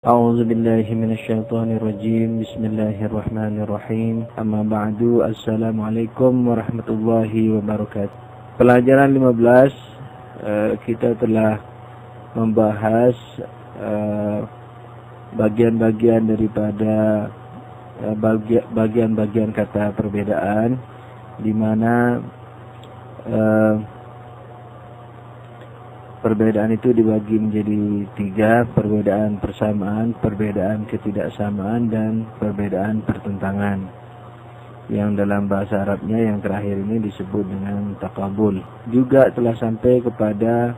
أعوذ بالله من الشيطان الرجيم. بسم الله الرحمن الرحيم. أما بعد. Assalamualaikum warahmatullahi wabarakatuh. Pelajaran 15 kita telah membahas bagian-bagian daripada bagian-bagian kata perbedaan, di mana perbedaan itu dibagi menjadi 3: perbedaan persamaan, perbedaan ketidaksamaan, dan perbedaan pertentangan. Yang dalam bahasa Arabnya yang terakhir ini disebut dengan takabul. Juga telah sampai kepada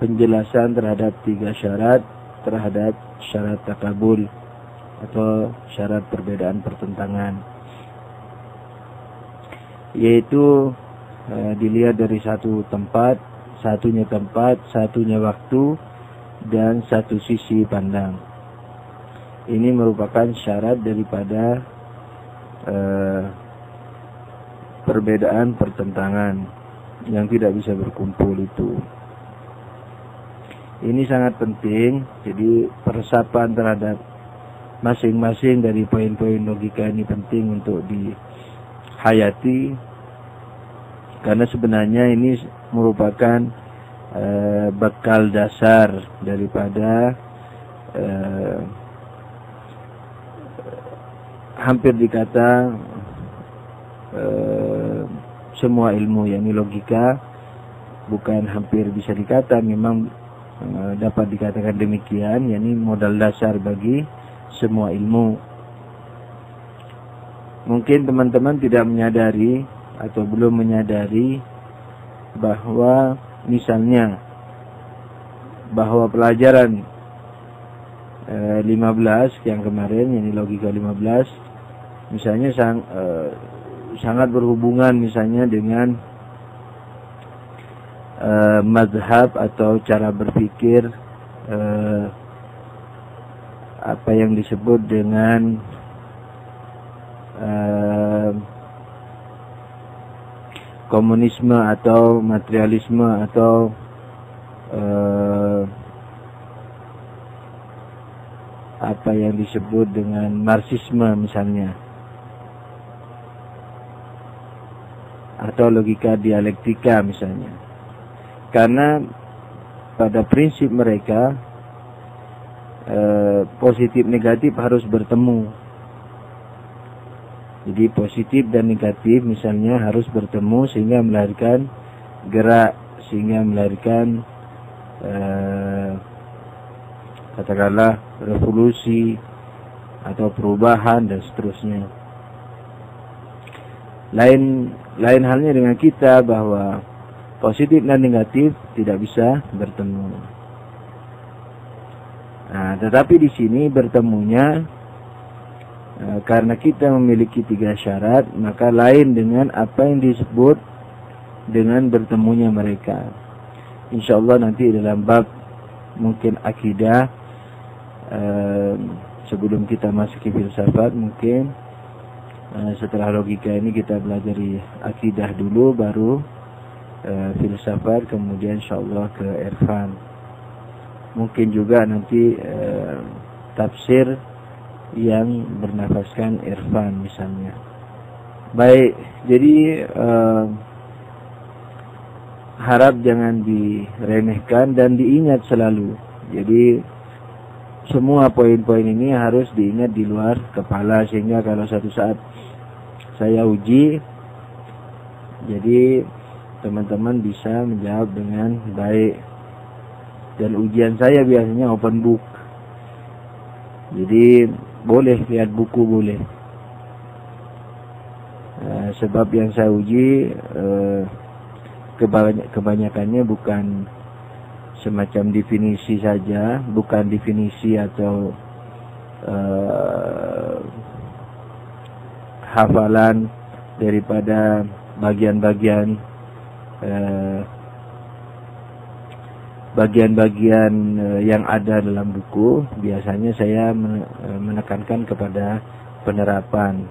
penjelasan terhadap 3 syarat terhadap syarat takabul atau syarat perbedaan pertentangan, yaitu dilihat dari satunya tempat, satunya waktu, dan satu sisi pandang. Ini merupakan syarat daripada perbedaan pertentangan yang tidak bisa berkumpul itu. Ini sangat penting, jadi peresapan terhadap masing-masing dari poin-poin logika ini penting untuk dihayati, karena sebenarnya ini merupakan bekal dasar daripada hampir dikata semua ilmu, yakni logika. Bukan hampir, bisa dikata memang dapat dikatakan demikian, yakni modal dasar bagi semua ilmu. Mungkin teman-teman tidak menyadari atau belum menyadari bahwa misalnya bahwa pelajaran 15 yang kemarin, yakni logika 15, misalnya sangat berhubungan misalnya dengan mazhab atau cara berpikir apa yang disebut dengan komunisme atau materialisme atau apa yang disebut dengan marxisme misalnya, atau logika dialektika misalnya. Karena pada prinsip mereka positif negatif harus bertemu. Jadi positif dan negatif misalnya harus bertemu sehingga melahirkan gerak, sehingga melahirkan katakanlah revolusi atau perubahan dan seterusnya. Lain halnya dengan kita, bahwa positif dan negatif tidak bisa bertemu. Nah, tetapi di sini bertemunya karena kita memiliki 3 syarat, maka lain dengan apa yang disebut dengan bertemunya mereka. Insyaallah nanti dalam bab mungkin akidah, sebelum kita masuk ke filsafat, mungkin setelah logika ini kita pelajari akidah dulu, baru filsafat, kemudian insyaallah ke irfan. Mungkin juga nanti tafsir yang bernafaskan irfan misalnya. Baik, jadi harap jangan diremehkan dan diingat selalu. Jadi semua poin-poin ini harus diingat di luar kepala, sehingga kalau satu saat saya uji, jadi teman-teman bisa menjawab dengan baik. Dan ujian saya biasanya open book, jadi boleh lihat buku, boleh. Sebab yang saya uji kebanyakannya bukan semacam definisi saja, bukan definisi atau hafalan daripada bagian-bagian yang ada dalam buku. Biasanya saya menekankan kepada penerapan.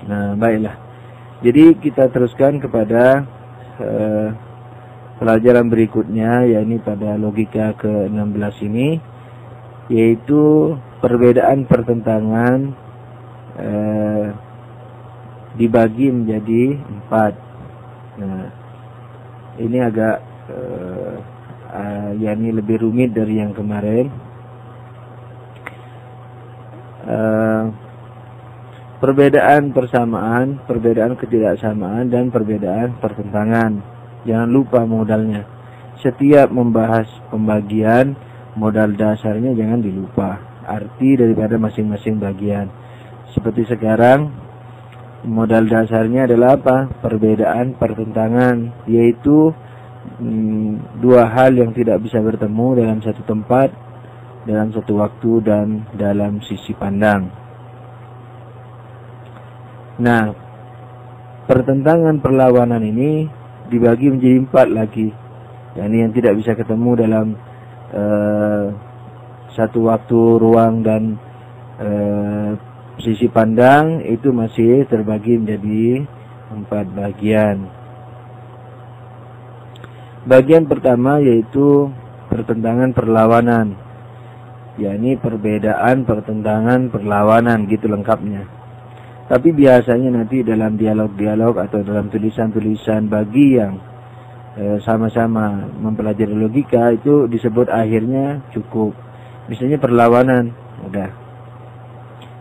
Nah, baiklah. Jadi kita teruskan kepada pelajaran berikutnya, yakni pada logika ke-16 ini. yaitu perbedaan pertentangan dibagi menjadi 4. Nah, ini agak yakni lebih rumit dari yang kemarin. Perbedaan persamaan, perbedaan ketidaksamaan, dan perbedaan pertentangan. Jangan lupa modalnya. Setiap membahas pembagian, modal dasarnya jangan dilupa. Arti daripada masing-masing bagian. Seperti sekarang, modal dasarnya adalah apa? Perbedaan pertentangan, yaitu dua hal yang tidak bisa bertemu dalam satu tempat, dalam satu waktu, dan dalam sisi pandang. Nah, pertentangan perlawanan ini dibagi menjadi 4 lagi. yakni yang tidak bisa ketemu dalam satu waktu, ruang, dan sisi pandang, itu masih terbagi menjadi 4 bagian. Bagian pertama yaitu pertentangan perlawanan, yakni perbedaan pertentangan perlawanan, gitu lengkapnya. Tapi biasanya nanti dalam dialog-dialog atau dalam tulisan-tulisan bagi yang sama-sama mempelajari logika, itu disebut akhirnya cukup. Misalnya perlawanan, udah.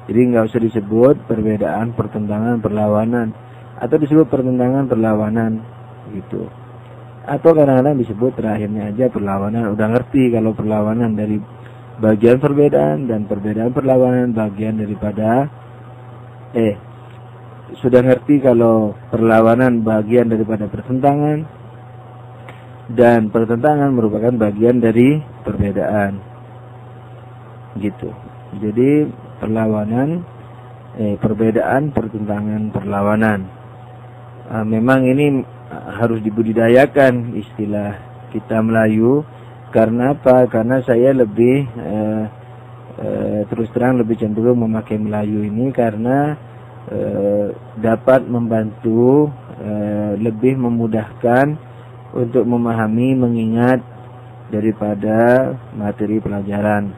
Jadi nggak usah disebut perbedaan pertentangan perlawanan, atau disebut pertentangan perlawanan, gitu. Atau kadang-kadang disebut terakhirnya aja perlawanan. Udah ngerti kalau perlawanan dari bagian perbedaan, dan perbedaan perlawanan bagian daripada sudah ngerti kalau perlawanan bagian daripada pertentangan, dan pertentangan merupakan bagian dari perbedaan, gitu. Jadi perlawanan, perbedaan, pertentangan, perlawanan. Memang ini harus dibudidayakan istilah kita Melayu. Karena apa? Karena saya lebih terus terang lebih cenderung memakai Melayu ini karena dapat membantu, lebih memudahkan untuk memahami, mengingat daripada materi pelajaran.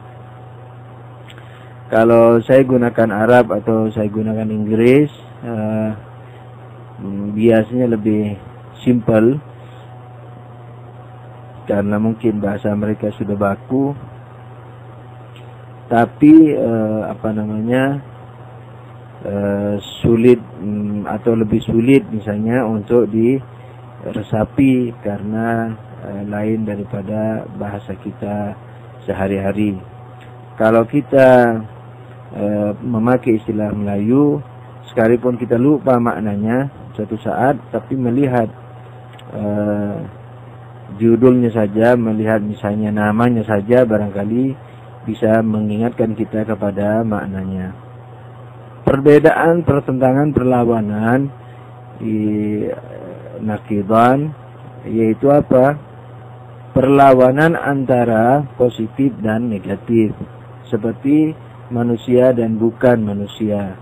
Kalau saya gunakan Arab atau saya gunakan Inggris, biasanya lebih simple karena mungkin bahasa mereka sudah baku. Tapi sulit atau lebih sulit misalnya untuk diresapi karena lain daripada bahasa kita sehari-hari. Kalau kita memakai istilah Melayu, sekalipun kita lupa maknanya suatu saat, tapi melihat judulnya saja, melihat misalnya namanya saja, barangkali bisa mengingatkan kita kepada maknanya. Perbedaan pertentangan perlawanan naqidan, yaitu apa? Perlawanan antara positif dan negatif, seperti manusia dan bukan manusia,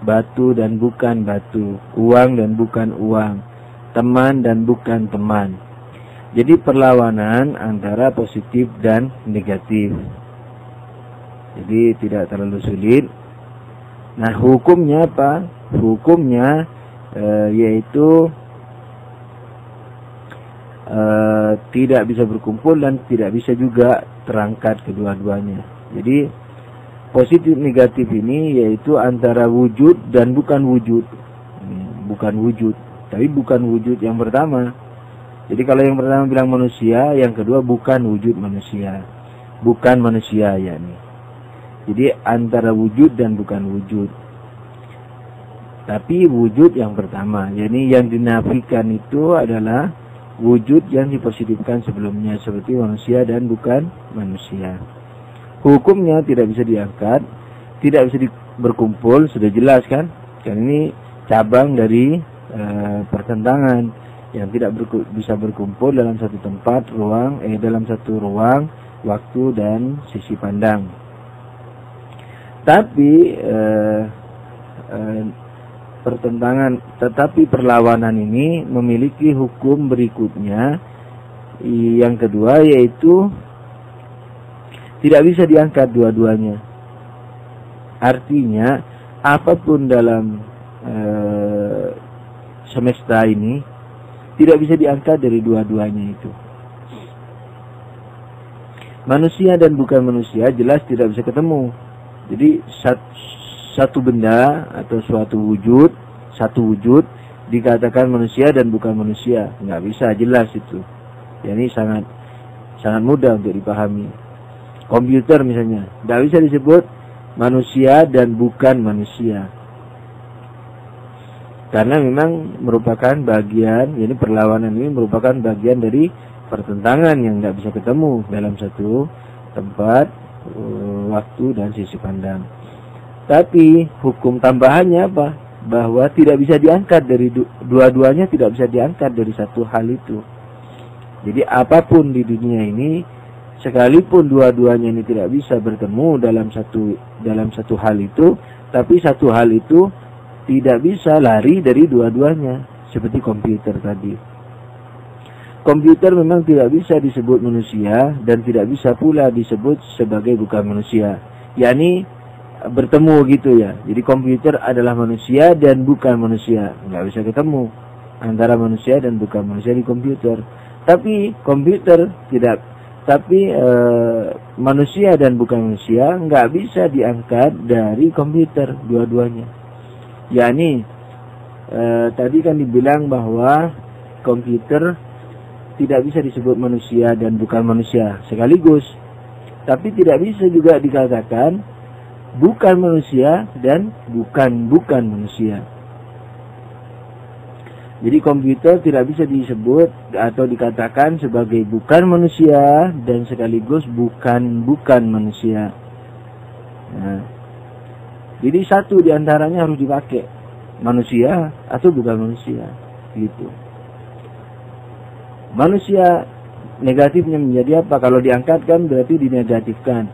batu dan bukan batu, uang dan bukan uang, teman dan bukan teman. Jadi perlawanan antara positif dan negatif. Jadi tidak terlalu sulit. Nah, hukumnya apa? Hukumnya yaitu tidak bisa berkumpul dan tidak bisa juga terangkat kedua-duanya. Jadi positif negatif ini yaitu antara wujud dan bukan wujud. Bukan wujud, tapi bukan wujud yang pertama. Jadi kalau yang pertama bilang manusia, yang kedua bukan wujud manusia. Bukan manusia yakni. Jadi antara wujud dan bukan wujud. Tapi wujud yang pertama, yakni yang dinafikan itu adalah wujud yang dipositifkan sebelumnya, seperti manusia dan bukan manusia. Hukumnya tidak bisa diangkat, tidak bisa berkumpul, sudah jelas kan? Karena ini cabang dari pertentangan yang tidak bisa berkumpul dalam satu tempat, ruang, dalam satu ruang, waktu, dan sisi pandang. Tapi tetapi perlawanan ini memiliki hukum berikutnya. Yang kedua yaitu Tidak bisa diangkat dua-duanya. Artinya apapun dalam semesta ini tidak bisa diangkat dari dua-duanya itu. Manusia dan bukan manusia jelas tidak bisa ketemu. Jadi satu benda atau satu wujud dikatakan manusia dan bukan manusia, nggak bisa, jelas itu. Ini sangat mudah untuk dipahami. Komputer misalnya, nggak bisa disebut manusia dan bukan manusia, karena memang merupakan bagian, jadi perlawanan ini merupakan bagian dari pertentangan yang nggak bisa ketemu dalam satu tempat, waktu, dan sisi pandang. Tapi hukum tambahannya apa? Bahwa tidak bisa diangkat dari dua-duanya, tidak bisa diangkat dari satu hal itu. Jadi apapun di dunia ini, sekalipun dua-duanya ini tidak bisa bertemu dalam satu hal itu, tapi satu hal itu tidak bisa lari dari dua-duanya, seperti komputer tadi. Komputer memang tidak bisa disebut manusia dan tidak bisa pula disebut sebagai bukan manusia, yakni bertemu gitu ya. Jadi komputer adalah manusia dan bukan manusia, nggak bisa ketemu antara manusia dan bukan manusia di komputer. Tapi komputer tidak, tapi manusia dan bukan manusia nggak bisa diangkat dari komputer dua-duanya. Yakni tadi kan dibilang bahwa komputer tidak bisa disebut manusia dan bukan manusia sekaligus, tapi tidak bisa juga dikatakan bukan manusia dan bukan manusia. Jadi komputer tidak bisa disebut atau dikatakan sebagai bukan manusia dan sekaligus bukan manusia. Nah, jadi satu diantaranya harus dipakai, manusia atau bukan manusia, gitu. Manusia negatifnya menjadi apa? Kalau diangkatkan berarti dinegatifkan.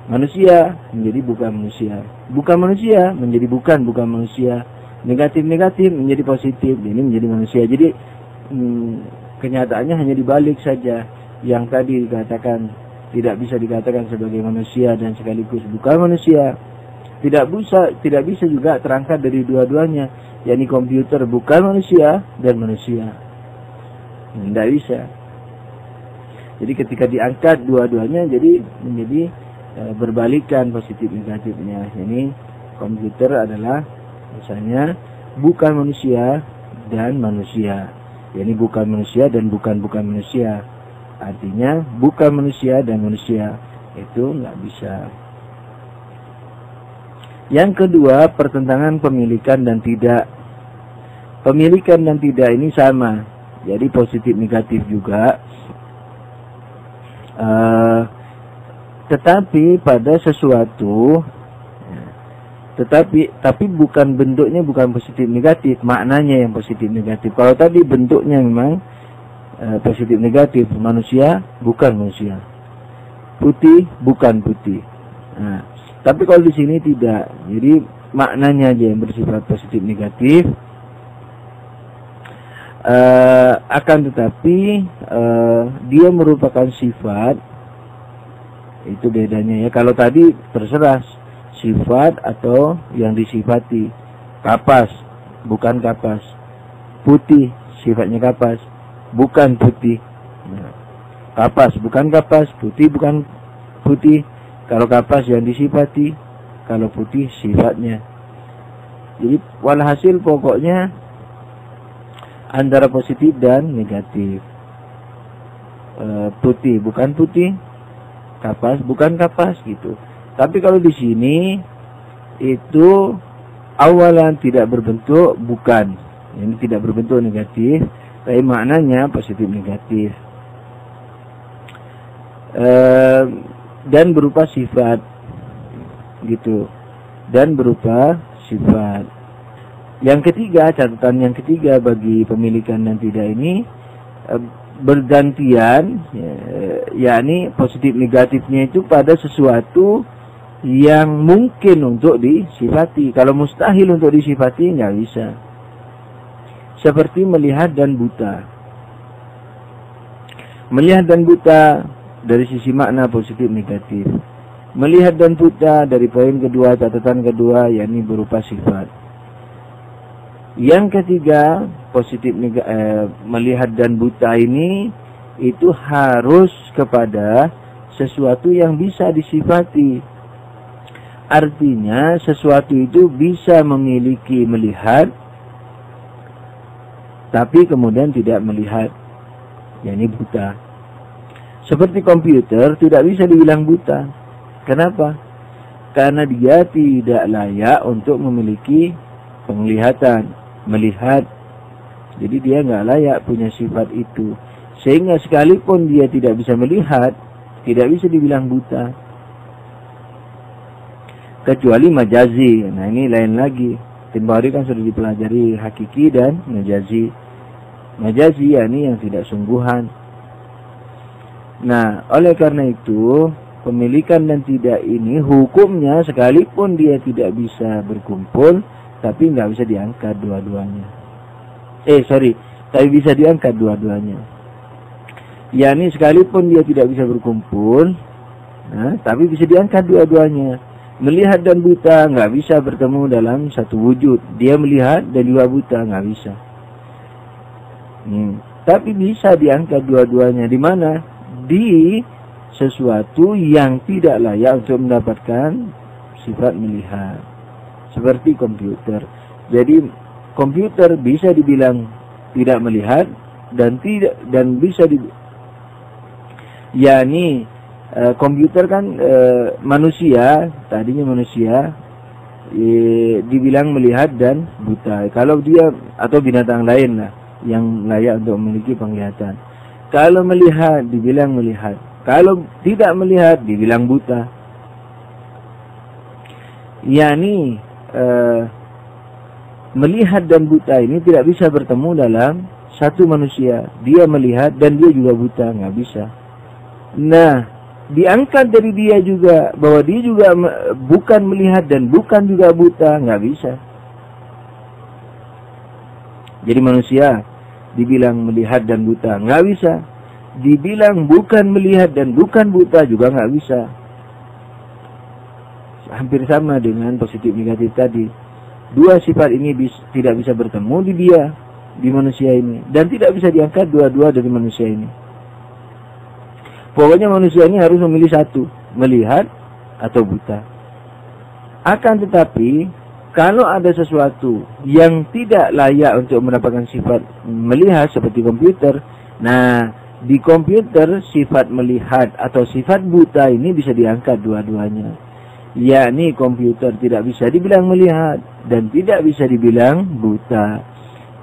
Manusia menjadi bukan manusia. Bukan manusia menjadi bukan manusia. Negatif menjadi positif. Ini menjadi manusia. Jadi kenyataannya hanya dibalik saja. Yang tadi dikatakan tidak bisa dikatakan sebagai manusia dan sekaligus bukan manusia. Tidak bisa juga terangkat dari dua-duanya. yakni komputer bukan manusia dan manusia. Tidak bisa. Jadi ketika diangkat dua-duanya jadi menjadi berbalikan positif negatifnya. Ini komputer adalah misalnya bukan manusia dan manusia. Yani bukan manusia dan bukan manusia. Artinya bukan manusia dan manusia. Itu nggak bisa. Yang kedua, pertentangan pemilikan dan tidak. Pemilikan dan tidak ini sama. Jadi positif negatif juga. Tetapi pada sesuatu, tapi bukan bentuknya, bukan positif negatif, maknanya yang positif negatif. Kalau tadi bentuknya memang positif negatif, manusia bukan manusia, putih bukan putih. Nah, tapi kalau di sini tidak, jadi maknanya aja yang bersifat positif negatif. Akan tetapi dia merupakan sifat, itu bedanya ya. Kalau tadi terserah sifat atau yang disifati. Kapas bukan kapas, putih sifatnya kapas bukan putih. Nah, kapas bukan kapas, putih bukan putih. Kalau kapas yang disifati, kalau putih sifatnya. Jadi walhasil pokoknya antara positif dan negatif. Putih bukan putih, kapas bukan kapas gitu. Tapi kalau di sini itu awalan tidak berbentuk bukan, ini tidak berbentuk negatif, tapi maknanya positif negatif. Dan berupa sifat gitu, dan berupa sifat. Yang ketiga, catatan yang ketiga bagi pemilikan dan tidak ini bergantian, yakni positif negatifnya itu pada sesuatu yang mungkin untuk disifati. Kalau mustahil untuk disifati nggak bisa. Seperti melihat dan buta. Melihat dan buta dari sisi makna positif negatif. Melihat dan buta dari poin kedua, catatan kedua, yakni berupa sifat. Yang ketiga, melihat dan buta ini itu harus kepada sesuatu yang bisa disifati. Artinya sesuatu itu bisa memiliki melihat, tapi kemudian tidak melihat, yakni buta. Seperti komputer tidak bisa dibilang buta. Kenapa? Karena dia tidak layak untuk memiliki penglihatan, melihat. Jadi dia nggak layak punya sifat itu. Sehingga sekalipun dia tidak bisa melihat, tidak bisa dibilang buta. Kecuali majazi. Nah ini lain lagi. Tempoh hari kan sudah dipelajari hakiki dan majazi. Majazi yakni yang tidak sungguhan. Nah oleh karena itu, pemilikan dan tidak ini hukumnya sekalipun dia tidak bisa berkumpul, tapi nggak bisa diangkat dua-duanya. Tapi bisa diangkat dua-duanya. Yani sekalipun dia tidak bisa berkumpul, tapi bisa diangkat dua-duanya. Melihat dan buta nggak bisa bertemu dalam satu wujud. Dia melihat dan juga buta, nggak bisa. Tapi bisa diangkat dua-duanya. Di mana? Di sesuatu yang tidak layak untuk mendapatkan sifat melihat, seperti komputer. Jadi komputer bisa dibilang tidak melihat dan bisa yakni komputer kan manusia, tadinya manusia dibilang melihat dan buta. Kalau dia atau binatang lain lah yang layak untuk memiliki penglihatan. Kalau melihat dibilang melihat. Kalau tidak melihat dibilang buta. yakni melihat dan buta ini tidak bisa bertemu dalam satu manusia. Dia melihat dan dia juga buta, nggak bisa. Nah, diangkat dari dia juga bahwa dia juga bukan melihat dan bukan juga buta, nggak bisa. Jadi manusia dibilang melihat dan buta, nggak bisa. Dibilang bukan melihat dan bukan buta juga nggak bisa. Hampir sama dengan positif negatif tadi. Dua sifat ini tidak bisa bertemu di dia, di manusia ini, dan tidak bisa diangkat dua-dua dari manusia ini. Pokoknya manusia ini harus memilih satu, melihat atau buta. Akan tetapi, kalau ada sesuatu yang tidak layak untuk mendapatkan sifat melihat seperti komputer, nah di komputer sifat melihat atau sifat buta ini bisa diangkat dua-duanya. Yakni komputer tidak bisa dibilang melihat dan tidak bisa dibilang buta.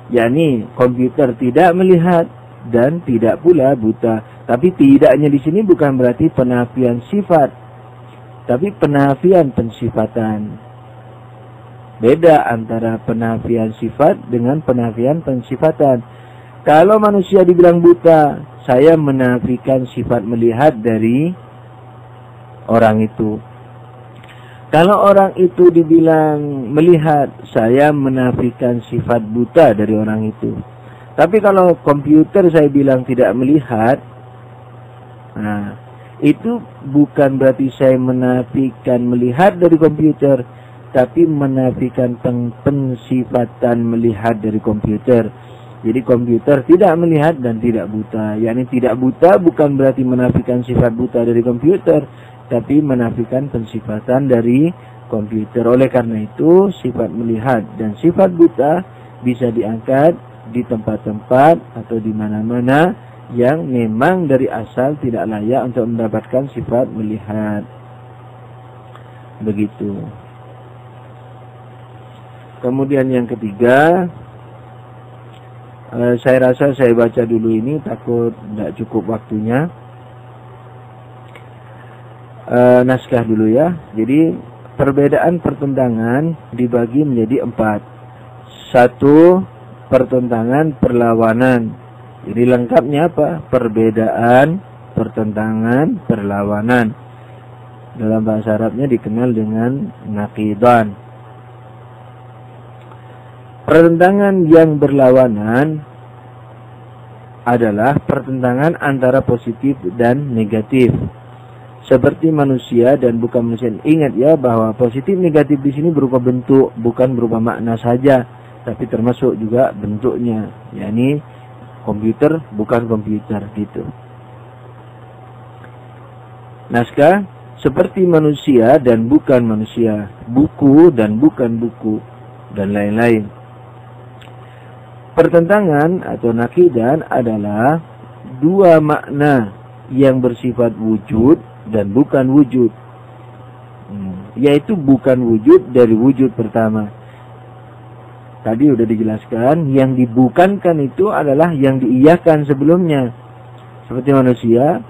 Yakni komputer tidak melihat dan tidak pula buta. Tapi tidaknya di sini bukan berarti penafian sifat, tapi penafian pensifatan. Beda antara penafian sifat dengan penafian pensifatan. Kalau manusia dibilang buta, saya menafikan sifat melihat dari orang itu. Kalau orang itu dibilang melihat, saya menafikan sifat buta dari orang itu. Tapi kalau komputer saya bilang tidak melihat, nah itu bukan berarti saya menafikan melihat dari komputer, tapi menafikan pensifatan melihat dari komputer. Jadi komputer tidak melihat dan tidak buta. Yakni tidak buta bukan berarti menafikan sifat buta dari komputer, tapi menafikan pensifatan dari komputer. Oleh karena itu, sifat melihat dan sifat buta bisa diangkat di tempat-tempat atau di mana-mana yang memang dari asal tidak layak untuk mendapatkan sifat melihat. Begitu. Kemudian yang ketiga, saya rasa saya baca dulu ini, takut tidak cukup waktunya. Naskah dulu ya. Jadi perbedaan pertentangan dibagi menjadi 4. 1. Pertentangan perlawanan. Jadi lengkapnya apa? Perbedaan, pertentangan, perlawanan. Dalam bahasa Arabnya dikenal dengan naqidan. Pertentangan yang berlawanan adalah pertentangan antara positif dan negatif. Seperti manusia dan bukan manusia. Ingat ya bahwa positif negatif di sini berupa bentuk, bukan berupa makna saja, tapi termasuk juga bentuknya. yakni komputer bukan komputer gitu. Naskah seperti manusia dan bukan manusia, buku dan bukan buku, dan lain-lain. Pertentangan atau nakidan adalah dua makna yang bersifat wujud dan bukan wujud, yaitu bukan wujud dari wujud pertama. Tadi sudah dijelaskan, yang dibukankan itu adalah yang diiyakan sebelumnya. Seperti manusia,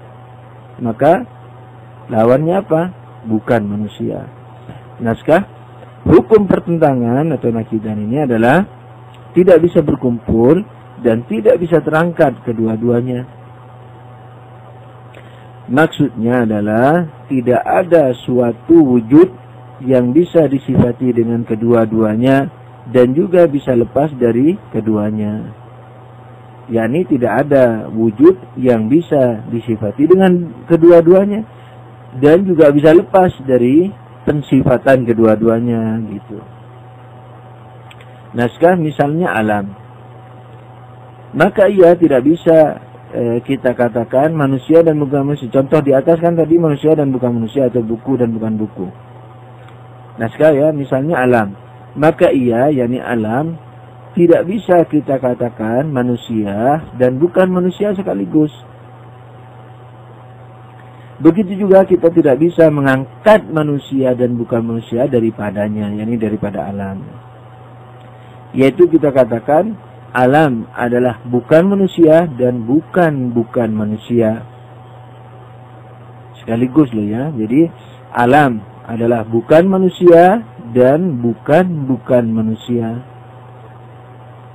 maka lawannya apa? Bukan manusia. Naskah hukum pertentangan atau nakidan ini adalah tidak bisa berkumpul dan tidak bisa terangkat kedua-duanya. Maksudnya adalah tidak ada suatu wujud yang bisa disifati dengan kedua-duanya dan juga bisa lepas dari keduanya. yakni tidak ada wujud yang bisa disifati dengan kedua-duanya dan juga bisa lepas dari pensifatan kedua-duanya gitu. Naskah misalnya alam. Maka ia tidak bisa kita katakan manusia dan bukan manusia. Contoh di atas kan tadi manusia dan bukan manusia atau buku dan bukan buku. Naskah ya, misalnya alam. Maka ia, yakni alam, tidak bisa kita katakan manusia dan bukan manusia sekaligus. Begitu juga kita tidak bisa mengangkat manusia dan bukan manusia daripadanya, yakni daripada alam. Yaitu kita katakan alam adalah bukan manusia dan bukan manusia. Sekaligus loh ya. Jadi alam adalah bukan manusia dan bukan manusia.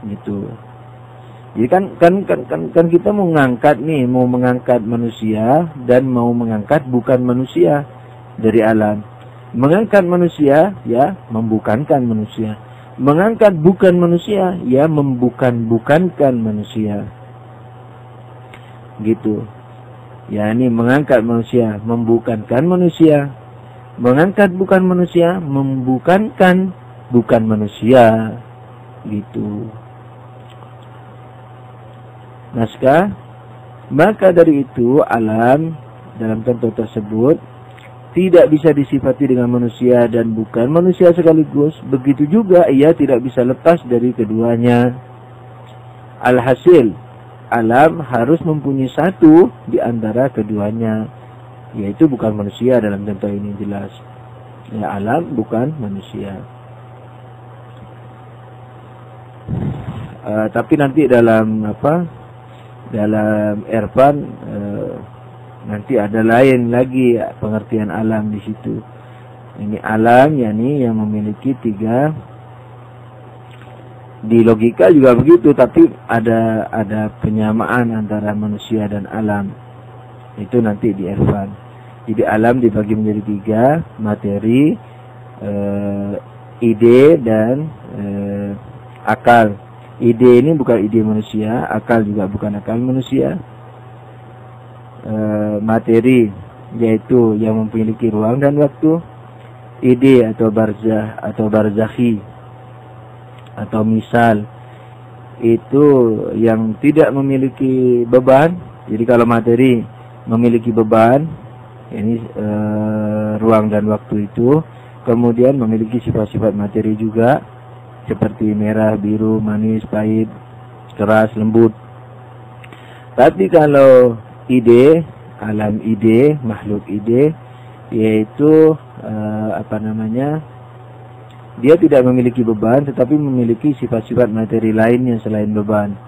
Gitu. Jadi kan kita mau mengangkat nih, mau mengangkat manusia dan mau mengangkat bukan manusia dari alam. Mengangkat manusia ya membukankan manusia. Mengangkat bukan manusia, ya membukan-bukankan manusia. Gitu. Ya ini mengangkat manusia, membukankan manusia. Mengangkat bukan manusia, membukankan bukan manusia. Gitu. Naskah. Maka dari itu alam dalam contoh tersebut tidak bisa disifati dengan manusia dan bukan manusia sekaligus. Begitu juga ia tidak bisa lepas dari keduanya. Alhasil, alam harus mempunyai satu di antara keduanya, yaitu bukan manusia dalam contoh ini jelas. Ya, alam bukan manusia. Tapi nanti dalam dalam Irfan nanti ada lain lagi pengertian alam di situ. Ini alam yakni yang memiliki tiga. Di logika juga begitu, tapi ada penyamaan antara manusia dan alam. Itu nanti di Irfan. Jadi alam dibagi menjadi tiga, materi, ide dan akal. Ide ini bukan ide manusia, akal juga bukan akal manusia. Materi yaitu yang memiliki ruang dan waktu, ide atau barzah atau barzakhi atau misal itu yang tidak memiliki beban. Jadi kalau materi memiliki beban, ini ruang dan waktu itu, kemudian memiliki sifat-sifat materi juga seperti merah, biru, manis, pahit, keras, lembut. Tapi kalau ide, alam ide, makhluk ide, yaitu dia tidak memiliki beban, tetapi memiliki sifat-sifat materi lainnya selain beban.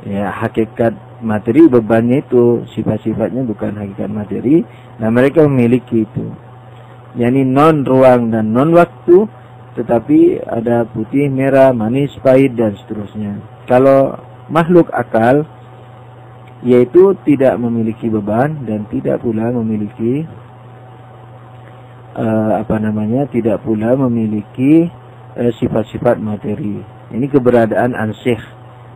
Ya, hakikat materi bebannya itu, sifat-sifatnya bukan hakikat materi. Nah, mereka memiliki itu. yakni non ruang dan non waktu, tetapi ada putih, merah, manis, pahit dan seterusnya. Kalau makhluk akal, yaitu tidak memiliki beban dan tidak pula memiliki tidak pula memiliki sifat-sifat materi. Ini keberadaan ansih,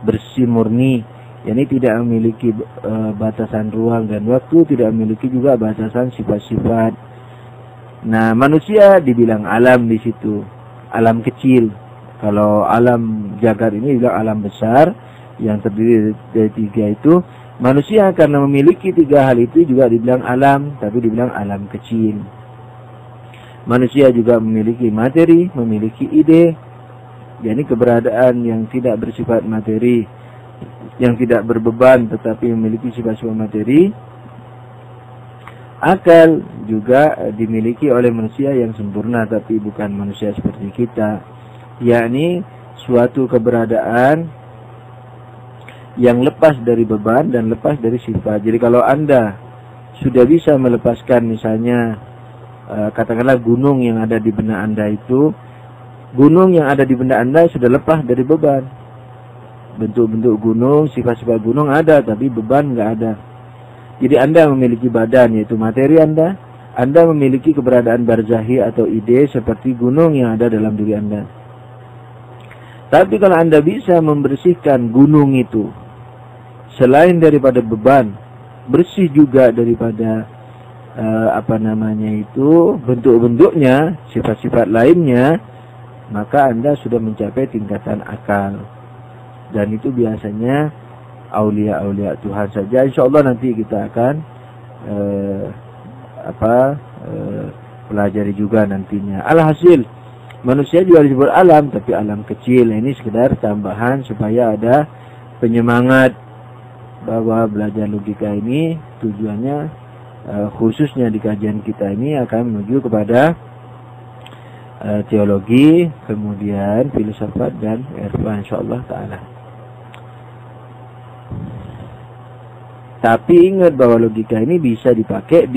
bersih murni, yakni tidak memiliki batasan ruang dan waktu, tidak memiliki juga batasan sifat-sifat. Nah, manusia dibilang alam di situ, alam kecil. Kalau alam jagat ini dibilang alam besar yang terdiri dari tiga itu. Manusia karena memiliki tiga hal itu juga dibilang alam, tapi dibilang alam kecil. Manusia juga memiliki materi, memiliki ide, yakni keberadaan yang tidak bersifat materi, yang tidak berbeban tetapi memiliki sifat-sifat materi. Akal juga dimiliki oleh manusia yang sempurna, tapi bukan manusia seperti kita, yakni suatu keberadaan yang lepas dari beban dan lepas dari sifat. Jadi kalau Anda sudah bisa melepaskan misalnya katakanlah gunung yang ada di benak Anda itu, gunung yang ada di benak Anda sudah lepas dari beban. Bentuk-bentuk gunung, sifat-sifat gunung ada, tapi beban nggak ada. Jadi Anda memiliki badan, yaitu materi Anda. Anda memiliki keberadaan barzahi atau ide seperti gunung yang ada dalam diri Anda. Tapi kalau Anda bisa membersihkan gunung itu, selain daripada beban, bersih juga daripada bentuk-bentuknya, sifat-sifat lainnya, maka Anda sudah mencapai tingkatan akal. Dan itu biasanya aulia-aulia Tuhan saja. Insya Allah nanti kita akan pelajari juga nantinya. Alhasil, manusia juga disebut alam, tapi alam kecil. Ini sekedar tambahan supaya ada penyemangat bahwa belajar logika ini tujuannya khususnya di kajian kita ini akan menuju kepada teologi, kemudian filsafat dan irfan insyaallah taala. Tapi ingat bahwa logika ini bisa dipakai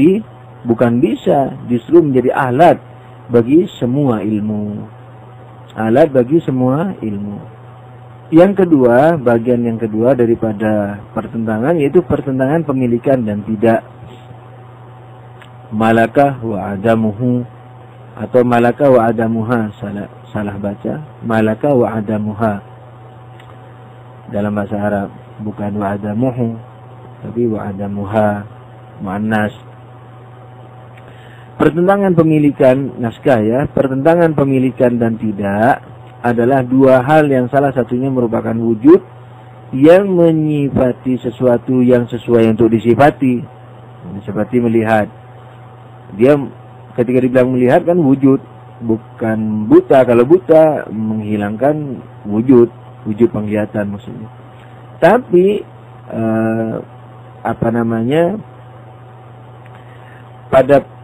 bukan bisa, justru menjadi alat bagi semua ilmu. Alat bagi semua ilmu. Yang kedua, bagian yang kedua daripada pertentangan, yaitu pertentangan pemilikan dan tidak. Malakah wa adamuhu, atau malakah wa adamuha, salah baca, malakah wa adamuha dalam bahasa Arab, bukan wa adamuhu, tapi wa adamuha, muannas. Pertentangan pemilikan, naskah ya, pertentangan pemilikan dan tidak adalah dua hal yang salah satunya merupakan wujud yang menyifati sesuatu yang sesuai untuk disifati. Seperti melihat. Dia ketika dibilang melihat kan wujud, bukan buta. Kalau buta menghilangkan wujud penglihatan maksudnya. Tapi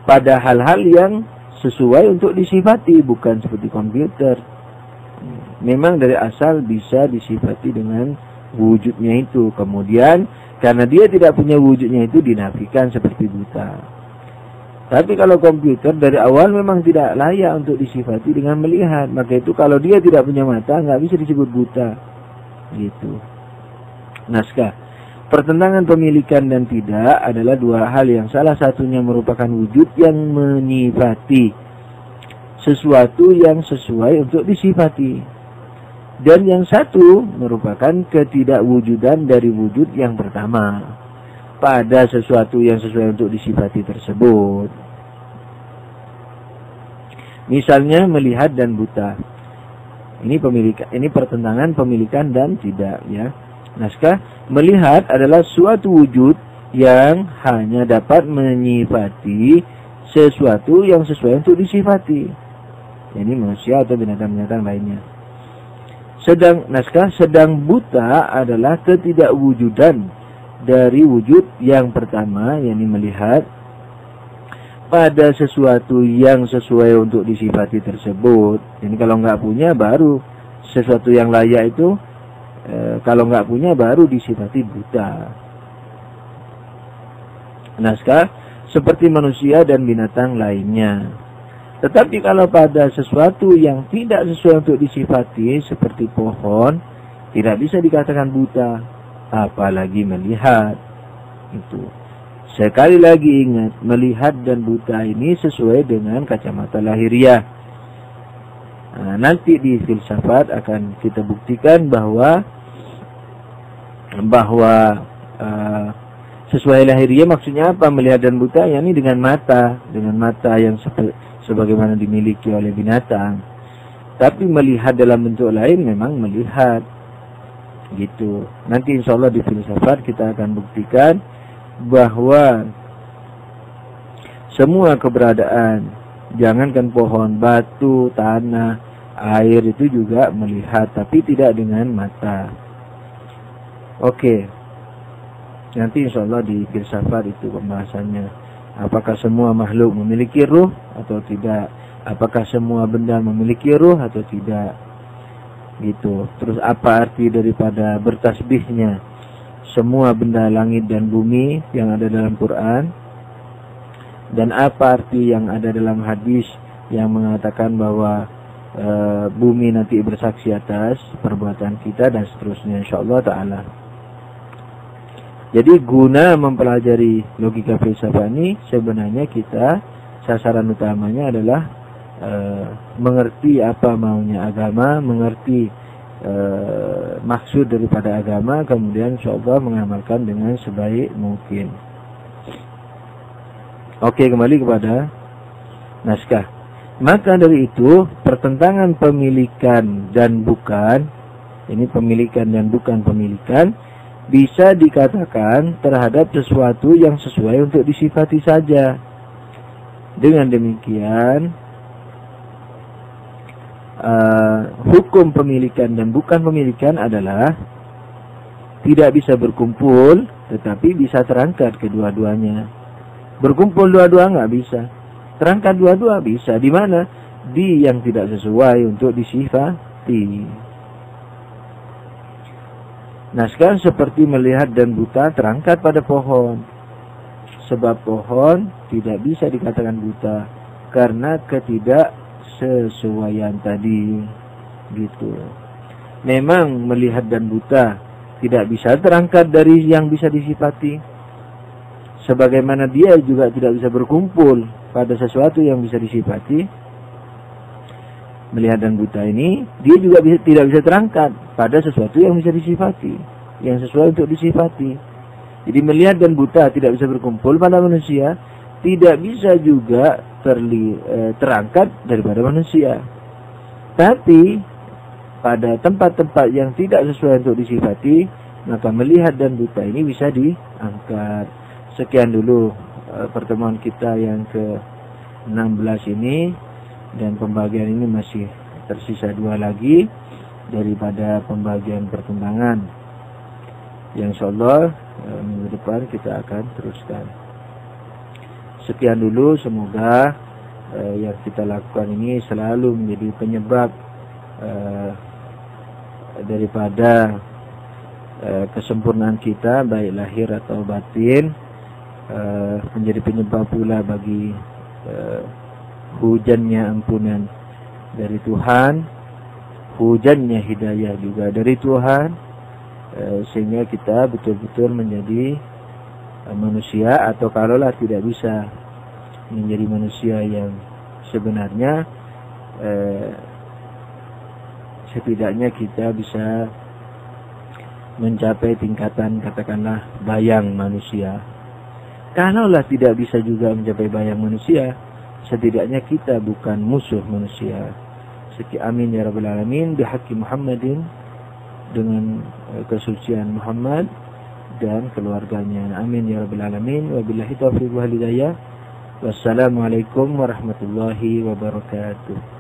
pada hal-hal yang sesuai untuk disifati, bukan seperti komputer. Memang dari asal bisa disifati dengan wujudnya itu. Kemudian karena dia tidak punya wujudnya itu dinafikan seperti buta. Tapi kalau komputer dari awal memang tidak layak untuk disifati dengan melihat. Maka itu kalau dia tidak punya mata nggak bisa disebut buta. Gitu. Naskah. Pertentangan pemilikan dan tidak adalah dua hal yang salah satunya merupakan wujud yang menyifati sesuatu yang sesuai untuk disifati. Dan yang satu merupakan ketidakwujudan dari wujud yang pertama pada sesuatu yang sesuai untuk disifati tersebut. Misalnya melihat dan buta. Ini pertentangan pemilikan dan tidak ya. Naskah, melihat adalah suatu wujud yang hanya dapat menyifati sesuatu yang sesuai untuk disifati. Ini manusia atau binatang-binatang lainnya. Sedang buta adalah ketidakwujudan dari wujud yang pertama, yakni melihat, pada sesuatu yang sesuai untuk disifati tersebut. Jadi kalau nggak punya baru sesuatu yang layak itu, kalau nggak punya baru disifati buta. Naskah, seperti manusia dan binatang lainnya. Tetapi kalau pada sesuatu yang tidak sesuai untuk disifati seperti pohon, tidak bisa dikatakan buta, apalagi melihat. Itu. Sekali lagi ingat, melihat dan buta ini sesuai dengan kacamata lahiriah. Nanti di filsafat akan kita buktikan bahwa bahwa sesuai lahiriah maksudnya apa? Melihat dan buta, yakni dengan mata yang sebagaimana dimiliki oleh binatang. Tapi melihat dalam bentuk lain memang melihat, gitu. Nanti insya Allah di filsafat kita akan buktikan bahwa semua keberadaan, jangankan pohon, batu, tanah, air itu juga melihat, tapi tidak dengan mata. Oke. Nanti insya Allah di filsafat itu pembahasannya. Apakah semua makhluk memiliki ruh atau tidak? Apakah semua benda memiliki ruh atau tidak? Gitu. Terus apa arti daripada bertasbihnya semua benda langit dan bumi yang ada dalam Quran? Dan apa arti yang ada dalam hadis yang mengatakan bahwa bumi nanti bersaksi atas perbuatan kita dan seterusnya, insyaallah ta'ala. Jadi guna mempelajari logika filsafat ini sebenarnya kita sasaran utamanya adalah mengerti apa maunya agama, mengerti maksud daripada agama, kemudian insyaallah mengamalkan dengan sebaik mungkin. Oke, kembali kepada naskah. Maka dari itu pertentangan pemilikan dan bukan, ini pemilikan dan bukan pemilikan, bisa dikatakan terhadap sesuatu yang sesuai untuk disifati saja. Dengan demikian hukum pemilikan dan bukan pemilikan adalah tidak bisa berkumpul, tetapi bisa terangkat kedua-duanya. Berkumpul dua-dua nggak bisa, terangkat dua-dua bisa. Di mana? Di yang tidak sesuai untuk disifati. Nah, sekarang seperti melihat dan buta terangkat pada pohon. Sebab pohon tidak bisa dikatakan buta karena ketidaksesuaian tadi, gitu. Memang melihat dan buta tidak bisa terangkat dari yang bisa disifati, sebagaimana dia juga tidak bisa berkumpul pada sesuatu yang bisa disifati. Melihat dan buta ini dia juga tidak bisa terangkat pada sesuatu yang bisa disifati, yang sesuai untuk disifati. Jadi melihat dan buta tidak bisa berkumpul pada manusia, tidak bisa juga terangkat daripada manusia. Tapi pada tempat-tempat yang tidak sesuai untuk disifati, maka melihat dan buta ini bisa diangkat. Sekian dulu pertemuan kita yang ke-16 ini. Dan pembagian ini masih tersisa 2 lagi daripada pembagian perkembangan yang insyaallah minggu depan kita akan teruskan. Sekian dulu, semoga yang kita lakukan ini selalu menjadi penyebab daripada kesempurnaan kita baik lahir atau batin, menjadi penyebab pula bagi hujannya ampunan dari Tuhan, hujannya hidayah juga dari Tuhan, sehingga kita betul-betul menjadi manusia, atau kalaulah tidak bisa menjadi manusia yang sebenarnya, setidaknya kita bisa mencapai tingkatan katakanlah bayang manusia. Kalaulah tidak bisa juga mencapai bayang manusia, setidaknya kita bukan musuh manusia. Amin ya rabbal alamin, bihaqqi Muhammadin, dengan kesucian Muhammad dan keluarganya. Amin ya rabbal alamin. Wabillahi taufiq wal hidayah. Wassalamualaikum warahmatullahi wabarakatuh.